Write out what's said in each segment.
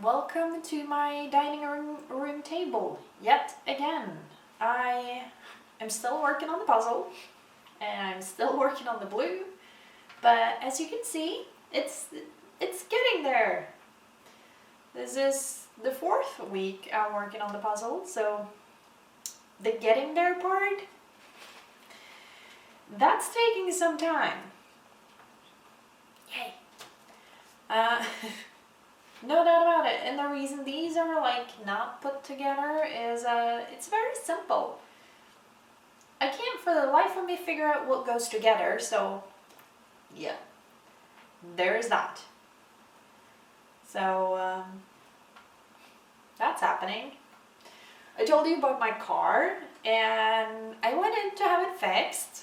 welcome to my dining room table yet again. I am still working on the puzzle and I'm still working on the blue, but as you can see, it's getting there. This is the 4th week I'm working on the puzzle, so the getting there part, that's taking some time. Yay! No doubt about it, and the reason these are not put together is it's very simple. I can't for the life of me figure out what goes together, so yeah, there's that. So that's happening. I told you about my car, and I went in to have it fixed.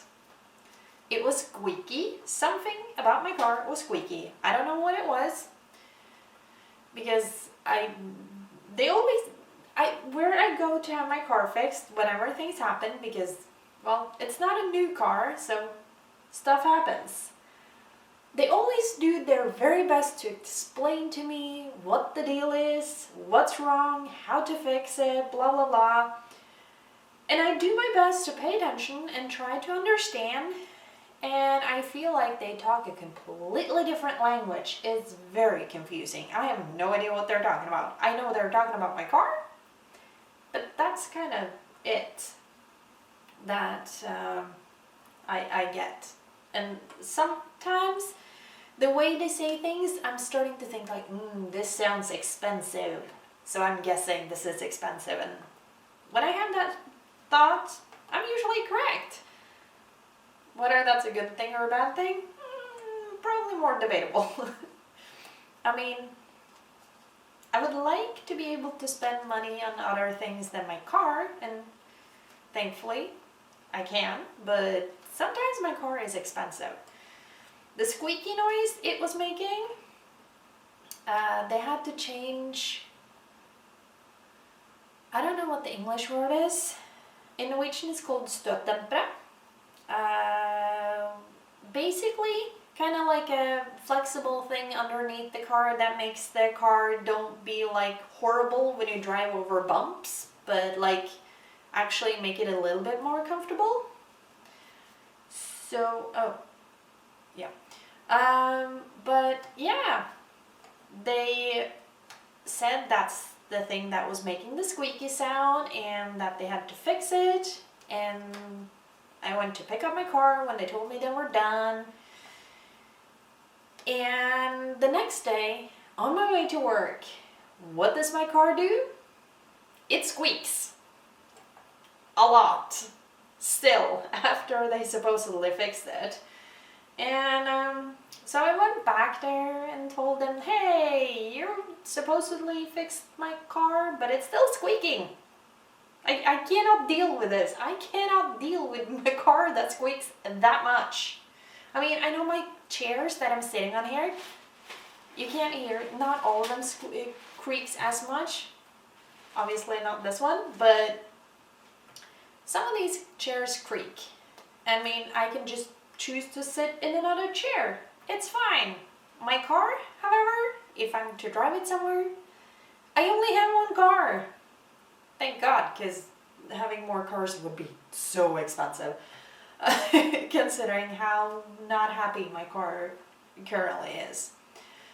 It was squeaky. Something about my car was squeaky. I don't know what it was, because where I go to have my car fixed whenever things happen, because, well, it's not a new car, so stuff happens. They always do their very best to explain to me what the deal is, what's wrong, how to fix it, blah blah blah. And I do my best to pay attention and try to understand, and I feel like they talk a completely different language. It's very confusing. I have no idea what they're talking about. I know they're talking about my car, but that's kind of it that I get. And sometimes the way they say things, I'm starting to think like, this sounds expensive, so I'm guessing this is expensive. And when I have that thought, I'm usually correct. Whether that's a good thing or a bad thing, probably more debatable. I mean, I would like to be able to spend money on other things than my car, and thankfully I can, but sometimes my car is expensive. The squeaky noise it was making, they had to change, I don't know what the English word is. In Norwegian it's called støtdempere. Basically kind of like a flexible thing underneath the car that makes the car don't be like horrible when you drive over bumps, but like actually make it a little bit more comfortable. So, but yeah, they said that's the thing that was making the squeaky sound and that they had to fix it. And I went to pick up my car when they told me they were done. And the next day, on my way to work, what does my car do? It squeaks. A lot. Still, after they supposedly fixed it. And so I went back there and told them, hey, you supposedly fixed my car, but it's still squeaking. I cannot deal with this. I cannot deal with my car that squeaks that much. I mean, I know my chairs that I'm sitting on here, you can't hear, not all of them creaks as much. Obviously not this one, but some of these chairs creak. I mean, I can just choose to sit in another chair. It's fine. My car, however, if I'm to drive it somewhere, I only have one car. Thank God, because having more cars would be so expensive, considering how not happy my car currently is.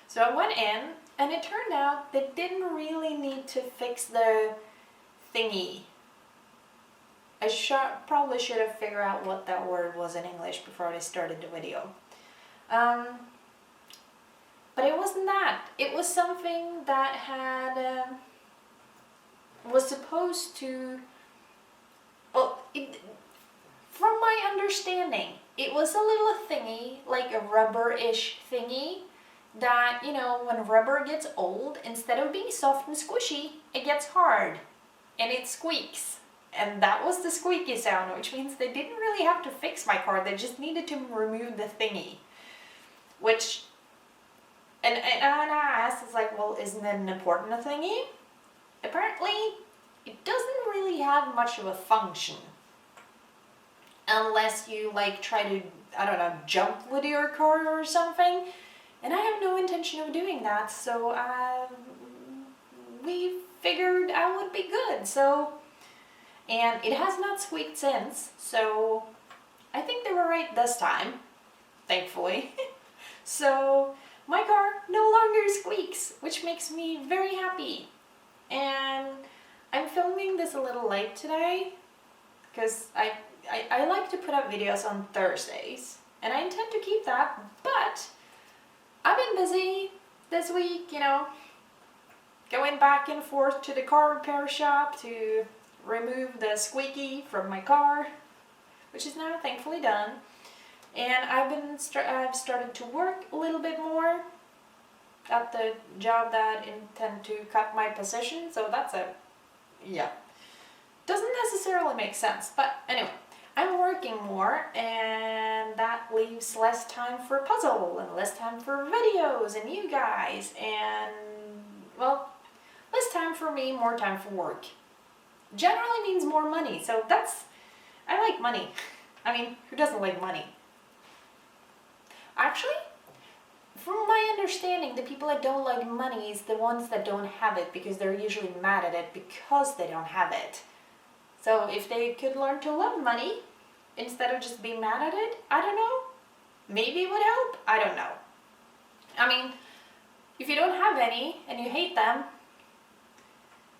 So I went in, and it turned out they didn't really need to fix the thingy. I probably should have figured out what that word was in English before I started the video. But it wasn't that. It was something that had... was supposed to, well, from my understanding, it was a little thingy, like a rubber-ish thingy, that, you know, when rubber gets old, instead of being soft and squishy, it gets hard, and it squeaks. And that was the squeaky sound, which means they didn't really have to fix my car, they just needed to remove the thingy. Which, and I asked, it's like, well, isn't it an important thingy? Apparently, it doesn't really have much of a function. Unless you like try to, I don't know, jump with your car or something. And I have no intention of doing that, so we figured I would be good. So, and it has not squeaked since, so I think they were right this time, thankfully. So my car no longer squeaks, which makes me very happy. And I'm filming this a little late today because I like to put up videos on Thursdays, and I intend to keep that, but I've been busy this week, you know, going back and forth to the car repair shop to remove the squeaky from my car, which is now thankfully done. And I've started to work a little bit more at the job that intend to cut my position, so that's doesn't necessarily make sense, but anyway, I'm working more, and that leaves less time for puzzle and less time for videos and you guys, and well, less time for me, more time for work. Generally means more money, so I like money. I mean, who doesn't like money? Actually, from my understanding, the people that don't like money is the ones that don't have it, because they're usually mad at it because they don't have it. So if they could learn to love money instead of just being mad at it, I don't know. Maybe it would help. I don't know. I mean, if you don't have any and you hate them,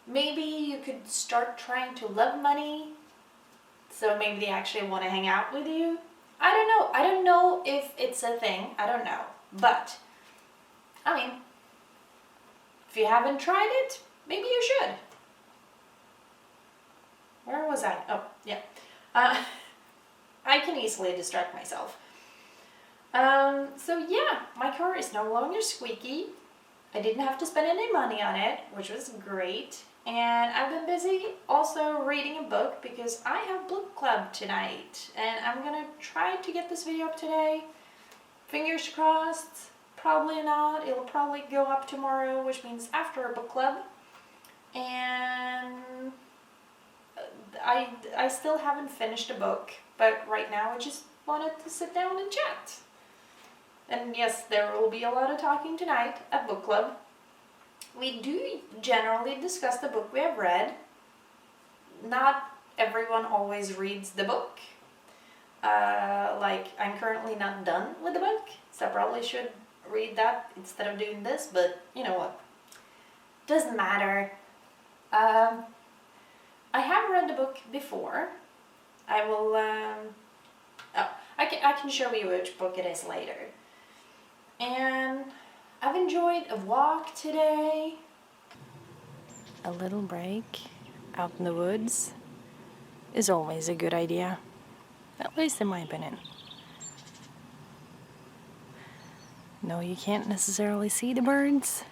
maybe you could start trying to love money, so maybe they actually want to hang out with you. I don't know. I don't know if it's a thing. I don't know. But, I mean, if you haven't tried it, maybe you should. Where was I? Oh, yeah. I can easily distract myself. So yeah, my car is no longer squeaky. I didn't have to spend any money on it, which was great. And I've been busy also reading a book because I have book club tonight. And I'm gonna try to get this video up today. Fingers crossed. Probably not. It'll probably go up tomorrow, which means after a book club. And I still haven't finished a book, but right now I just wanted to sit down and chat. And yes, there will be a lot of talking tonight at book club. We do generally discuss the book we have read. Not everyone always reads the book. Like, I'm currently not done with the book, so I probably should read that instead of doing this, but you know what? Doesn't matter. I have read the book before. I will, I can show you which book it is later. And I've enjoyed a walk today. A little break out in the woods is always a good idea. At least in my opinion. No, you can't necessarily see the birds.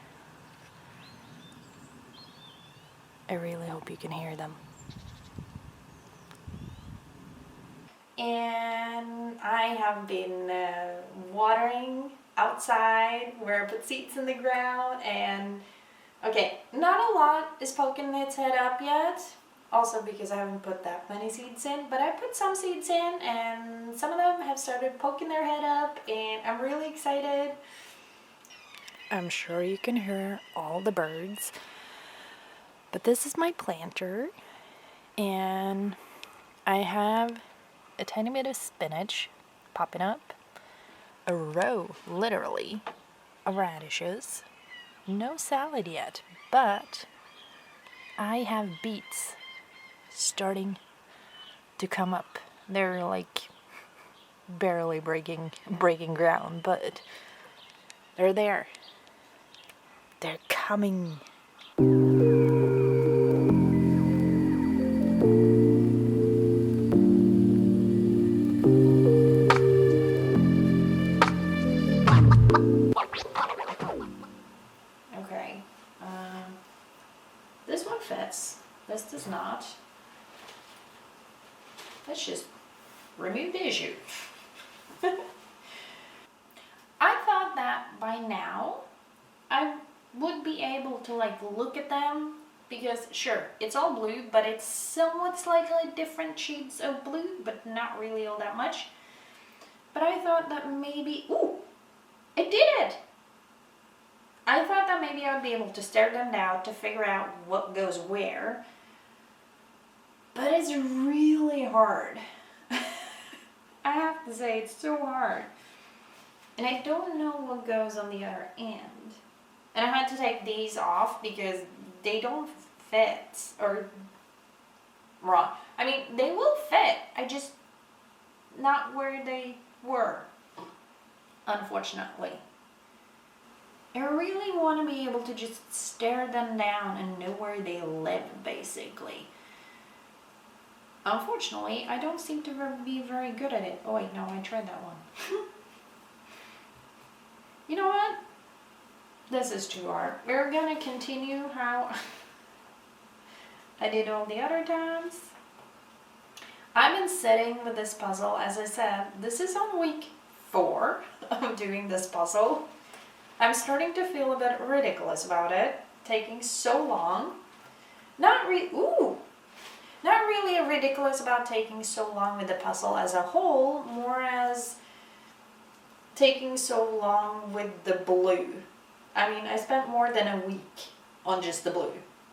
I really hope you can hear them. And I have been watering outside where I put seeds in the ground, and okay, not a lot is poking its head up yet. Also because I haven't put that many seeds in, but I put some seeds in and some of them have started poking their head up, and I'm really excited. I'm sure you can hear all the birds, but this is my planter, and I have a tiny bit of spinach popping up, a row, literally, of radishes. No salad yet, but I have beets starting to come up. They're like barely breaking ground, but they're there. They're coming. Okay, this one fits. This does not. Let's just remove the issue. I thought that by now I would be able to like look at them, because sure, it's all blue, but it's somewhat slightly different shades of blue, but not really all that much. But I thought that maybe, ooh, it did it! I thought that maybe I'd be able to stare them down to figure out what goes where. But it's really hard. I have to say, it's so hard. And I don't know what goes on the other end. And I had to take these off because they don't fit, or wrong. I mean, they will fit. I just, not where they were, unfortunately. I really want to be able to just stare them down and know where they live, basically. Unfortunately, I don't seem to be very good at it. Oh wait, no, I tried that one. You know what? This is too hard. We're gonna continue how I did all the other times. I've been sitting with this puzzle, as I said. This is on week 4 of doing this puzzle. I'm starting to feel a bit ridiculous about it, taking so long. Not really ridiculous about taking so long with the puzzle as a whole, more as taking so long with the blue. I mean, I spent more than a week on just the blue.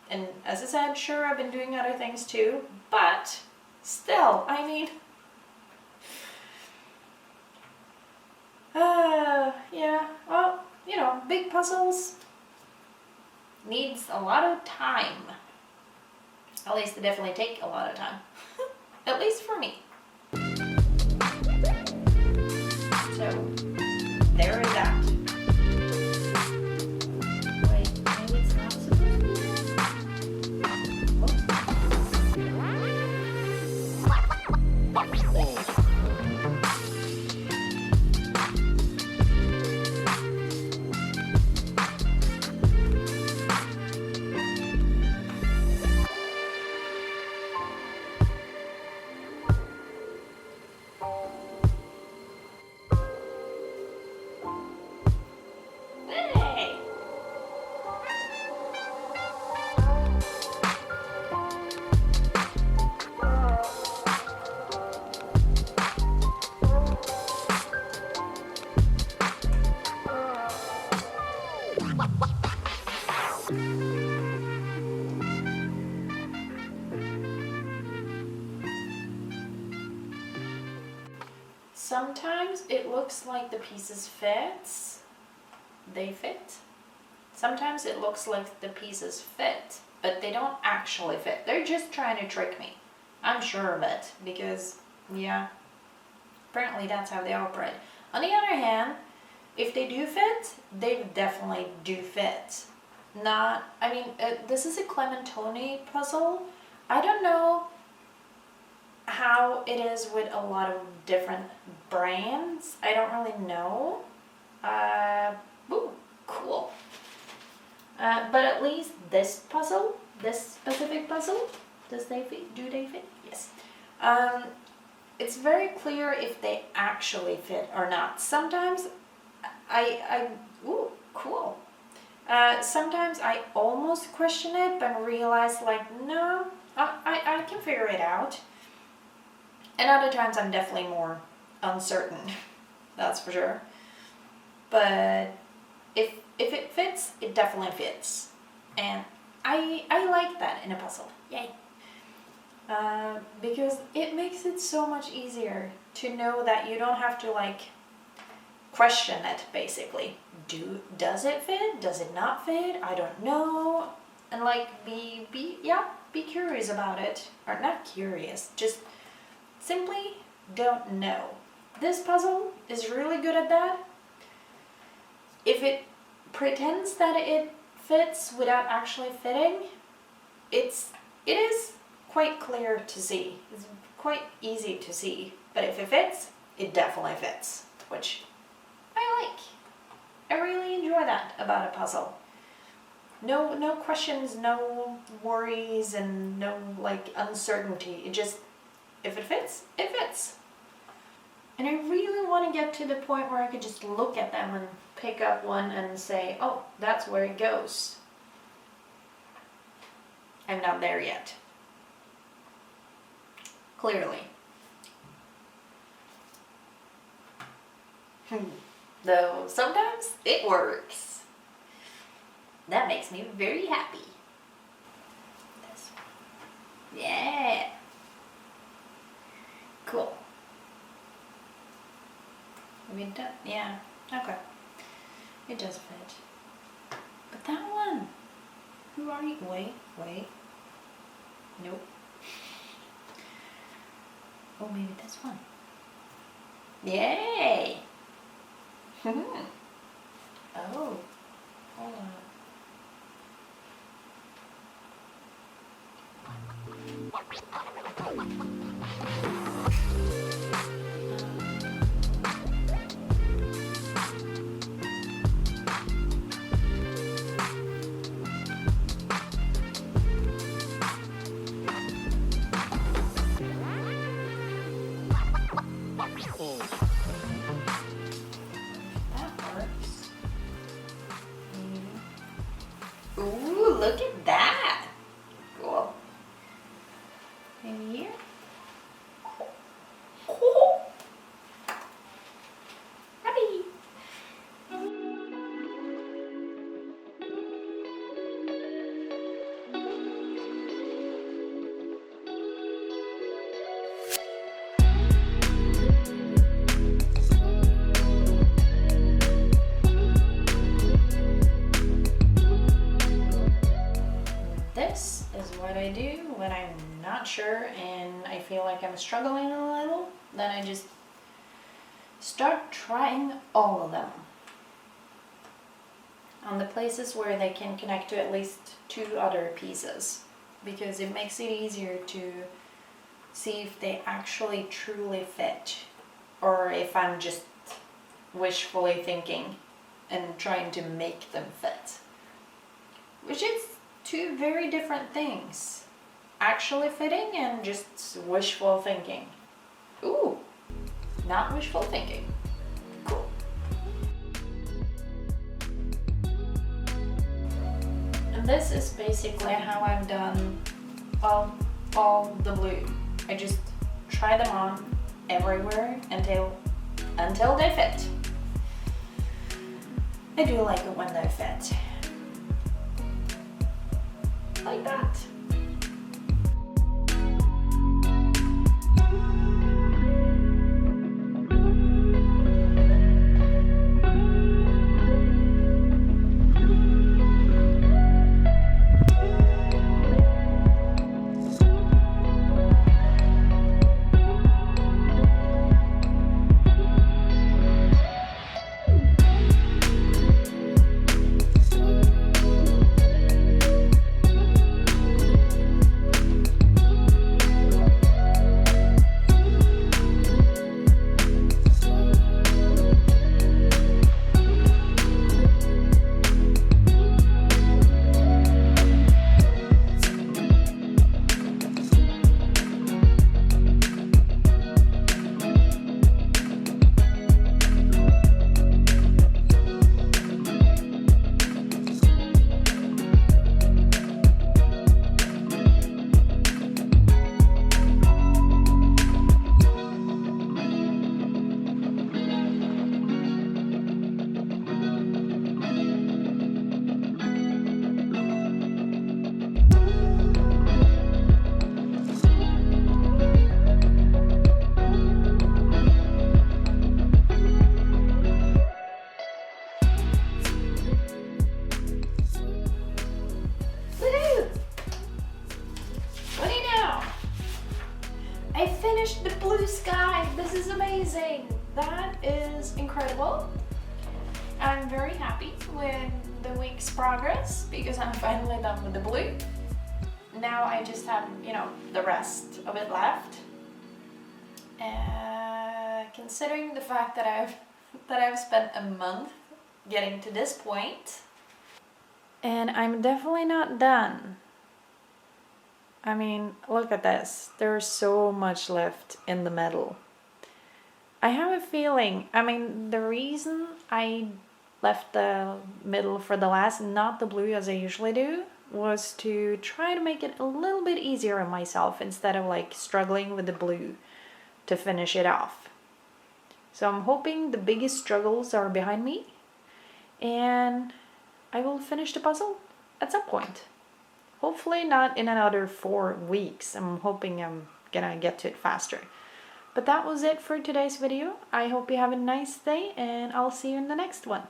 And as I said, sure, I've been doing other things too, but still, I mean, yeah, well, you know, big puzzles needs a lot of time. At least they definitely take a lot of time. At least for me. So, there is that. Wait, maybe it's not supposed to be Sometimes it looks like the pieces they fit. Sometimes it looks like the pieces fit, but they don't actually fit. They're just trying to trick me. I'm sure of it, because, yeah, apparently that's how they operate. On the other hand, if they do fit, they definitely do fit. This is a Clementoni puzzle. I don't know how it is with a lot of different brands. I don't really know. Ooh, cool. But at least this specific puzzle, do they fit? Yes. It's very clear if they actually fit or not. Sometimes ooh, cool. Sometimes I almost question it, but realize like, no, I can figure it out. And other times I'm definitely more uncertain, that's for sure. But if it fits, it definitely fits. And I like that in a puzzle, yay. Because it makes it so much easier to know that you don't have to like question it, basically. Does it fit? Does it not fit? I don't know. And like be curious about it. Or not curious, just simply don't know. This puzzle is really good at that. If it pretends that it fits without actually fitting, it is quite clear to see. It's quite easy to see. But if it fits, it definitely fits, which I like. I really enjoy that about a puzzle. No questions, no worries, and no like uncertainty. It just, if it fits, it fits. And I really want to get to the point where I could just look at them and pick up one and say, oh, that's where it goes. I'm not there yet. Clearly. Though sometimes it works. That makes me very happy. This one. Yeah. Cool. I mean, yeah, okay. It does fit. But that one, who are you? Wait. Nope. Oh, maybe this one. Yay! Oh, hold on. That works. Ooh, look at that. Cool. Maybe here. Happy. This is what I do when I'm not sure and I feel like I'm struggling a little. Then I just start trying all of them on the places where they can connect to at least 2 other pieces, because it makes it easier to see if they actually truly fit or if I'm just wishfully thinking and trying to make them fit, which is 2 very different things. Actually fitting and just wishful thinking. Ooh, not wishful thinking. Cool. And this is basically how I've done all the blue. I just try them on everywhere until they fit. I do like it when they fit. Like that. I finished the blue sky. This is amazing. That is incredible. I'm very happy with the week's progress because I'm finally done with the blue. Now I just have, the rest of it left. Considering the fact that I've spent a month getting to this point, and I'm definitely not done. I mean, look at this. There's so much left in the middle. I have a feeling, the reason I left the middle for the last, not the blue as I usually do, was to try to make it a little bit easier on myself instead of struggling with the blue to finish it off. So I'm hoping the biggest struggles are behind me, and I will finish the puzzle at some point. Hopefully not in another 4 weeks. I'm hoping I'm gonna get to it faster. But that was it for today's video. I hope you have a nice day and I'll see you in the next one.